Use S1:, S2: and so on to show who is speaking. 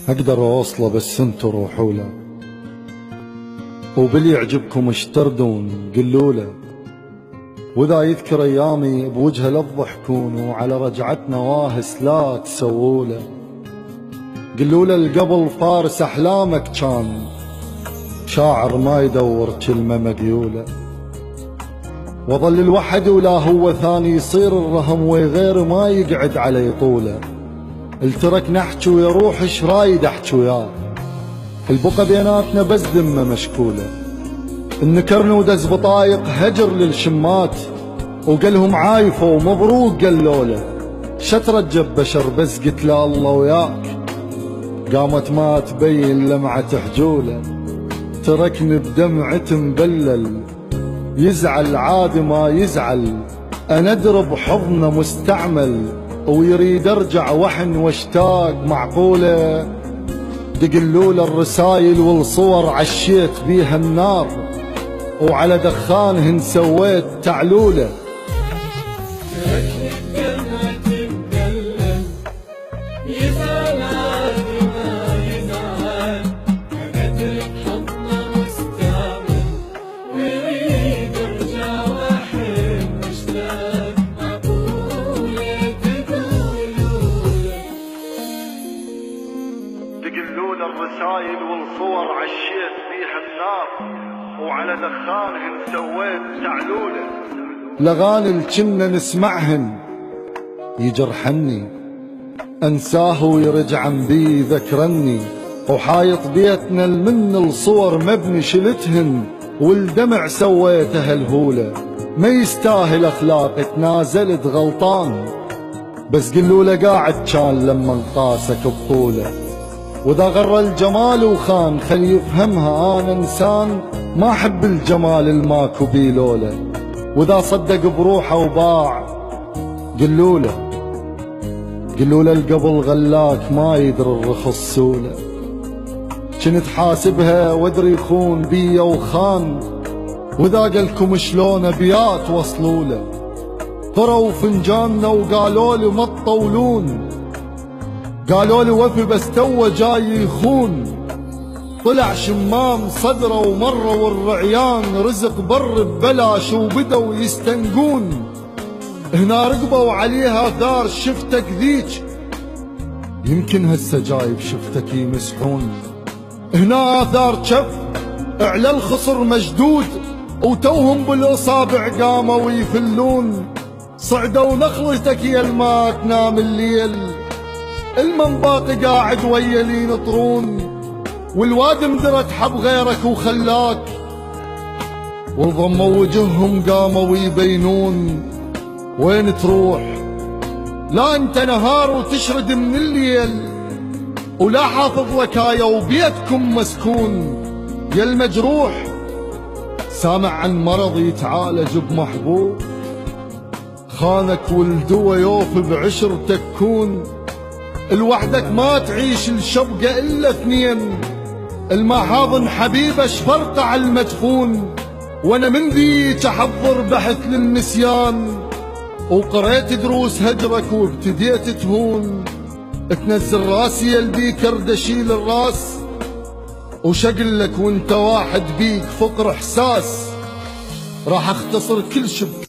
S1: اقدر اوصله بس انتو روحوا له، وباللي يعجبكم اشتردون قلوا له، واذا يذكر ايامي بوجهه لا تضحكون، وعلى رجعتنا واهس لا تسووا له. قلوا له القبل فارس احلامك كان، شاعر ما يدور كلمه مقيوله، وظل الوحد ولا هو ثاني يصير الرهم، وغيره ما يقعد على طوله. الترك نحكي ويا روح ايش رايد احكي وياه، البقى بيناتنا بس ذمه مشكوله. النكرن ودز بطايق هجر للشمات، وقالهم عايفه ومبروك قالوا له. شترجب بشر بس قلت له الله وياك، قامت ما تبين لمعة حجوله. تركني بدمعة مبلل، يزعل عادي ما يزعل، انا ادرب حضنه مستعمل، ويريد ارجع وحن واشتاق معقوله. دقلوله الرسايل والصور عشيت بيها النار، وعلى دخانهن سويت تعلوله. دقلوله الرسايل والصور عشيت بيها النار، وعلى دخانهن سويت تعلوله. الاغاني اللي كنا نسمعهن يجرحني، انساه ويرجع بي ذكرني، وحايط بيتنا المن الصور مبني شلتهن، والدمع سويته الهوله. ما يستاهل اخلاقي تنازلت غلطان، بس قلوله قاعد كان لما قاسك بطوله. واذا غر الجمال وخان خلي يفهمها انا انسان، ما احب الجمال الماكو بيلوله. واذا صدق بروحه وباع قلوله القبل غلاك ما يدري الرخص سوله. كنت حاسبها وادري يخون بيا وخان، واذا قالكم شلون ابيات وصلوله. طروا فنجاننا وقالوا لي ما تطولون، قالوا لي وفي بس تو جاي يخون. طلع شمام صدره ومره والرعيان رزق بر ببلاش، وبدوا يستنقون. هنا رقبوا عليها ثار شفتك ذيك، يمكن هسه جايب شفتك يمسحون. هنا آثار شف على الخصر مشدود، وتوهم بالاصابع قاموا يفلون. صعدوا نخلتك يا الما تنام الليل، المن باقي قاعد ويا لي ينطرون. والواد مدرت حب غيرك وخلاك، وضموا وجههم قاموا يبينون. وين تروح؟ لا انت نهار وتشرد من الليل، ولا حافظ وكايا وبيتكم مسكون. يا المجروح سامع عن مرض يتعالج بمحبوب، خانك والدوا يوفي بعشرتك كون. الوحدك ما تعيش الشبقة إلا اثنين، المحاضن حبيبة شفرقة على المدفون. وانا من ذيك احضر بحث للنسيان، وقريت دروس هجرك وابتديت تهون. تنزل راسي يلبيك اشيل الراس، وشقلك وانت واحد بيك فقر احساس. راح اختصر كل شب